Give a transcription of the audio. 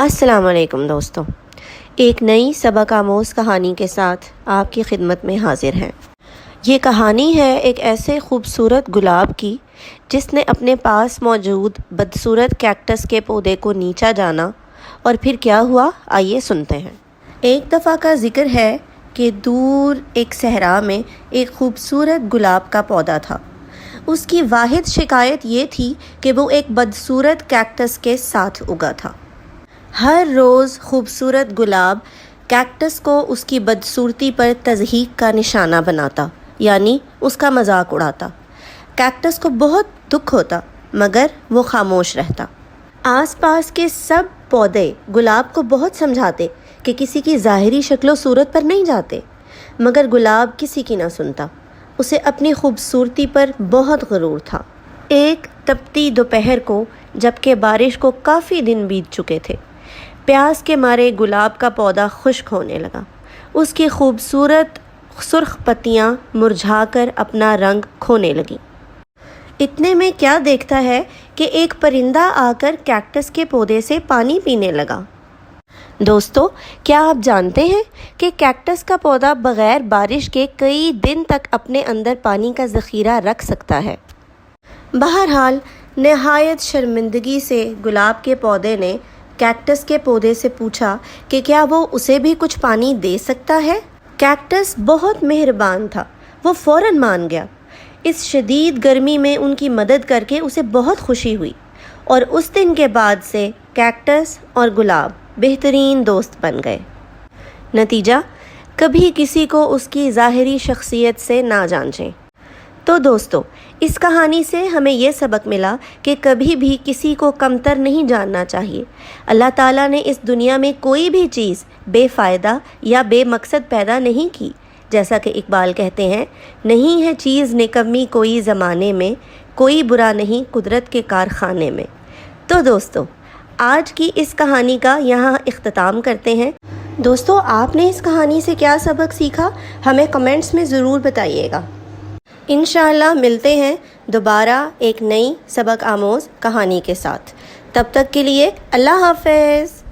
السلام علیکم دوستوں، ایک نئی سبق آموز کہانی کے ساتھ آپ کی خدمت میں حاضر ہیں۔ یہ کہانی ہے ایک ایسے خوبصورت گلاب کی جس نے اپنے پاس موجود بدصورت کیکٹس کے پودے کو نیچا جانا، اور پھر کیا ہوا آئیے سنتے ہیں۔ ایک دفعہ کا ذکر ہے کہ دور ایک صحرا میں ایک خوبصورت گلاب کا پودا تھا۔ اس کی واحد شکایت یہ تھی کہ وہ ایک بدصورت کیکٹس کے ساتھ اگا تھا۔ ہر روز خوبصورت گلاب کیکٹس کو اس کی بدصورتی پر تضحیک کا نشانہ بناتا، یعنی اس کا مذاق اڑاتا۔ کیکٹس کو بہت دکھ ہوتا، مگر وہ خاموش رہتا۔ آس پاس کے سب پودے گلاب کو بہت سمجھاتے کہ کسی کی ظاہری شکل و صورت پر نہیں جاتے، مگر گلاب کسی کی نہ سنتا۔ اسے اپنی خوبصورتی پر بہت غرور تھا۔ ایک تپتی دوپہر کو، جبکہ بارش کو کافی دن بیت چکے تھے، پیاس کے مارے گلاب کا پودا خشک ہونے لگا۔ اس کی خوبصورت سرخ پتیاں مرجھا کر اپنا رنگ کھونے لگیں۔ اتنے میں کیا دیکھتا ہے کہ ایک پرندہ آ کر کیکٹس کے پودے سے پانی پینے لگا۔ دوستو، کیا آپ جانتے ہیں کہ کیکٹس کا پودا بغیر بارش کے کئی دن تک اپنے اندر پانی کا ذخیرہ رکھ سکتا ہے؟ بہرحال نہایت شرمندگی سے گلاب کے پودے نے کیکٹس کے پودے سے پوچھا کہ کیا وہ اسے بھی کچھ پانی دے سکتا ہے۔ کیکٹس بہت مہربان تھا، وہ فوراً مان گیا۔ اس شدید گرمی میں ان کی مدد کر کے اسے بہت خوشی ہوئی، اور اس دن کے بعد سے کیکٹس اور گلاب بہترین دوست بن گئے۔ نتیجہ، کبھی کسی کو اس کی ظاہری شخصیت سے نہ جانچیں۔ تو دوستو، اس کہانی سے ہمیں یہ سبق ملا کہ کبھی بھی کسی کو کمتر نہیں جاننا چاہیے۔ اللہ تعالیٰ نے اس دنیا میں کوئی بھی چیز بے فائدہ یا بے مقصد پیدا نہیں کی۔ جیسا کہ اقبال کہتے ہیں، نہیں ہے چیز نکمی کوئی زمانے میں، کوئی برا نہیں قدرت کے کارخانے میں۔ تو دوستو، آج کی اس کہانی کا یہاں اختتام کرتے ہیں۔ دوستو، آپ نے اس کہانی سے کیا سبق سیکھا؟ ہمیں کمنٹس میں ضرور بتائیے گا۔ انشاءاللہ ملتے ہیں دوبارہ ایک نئی سبق آموز کہانی کے ساتھ۔ تب تک کے لیے اللہ حافظ۔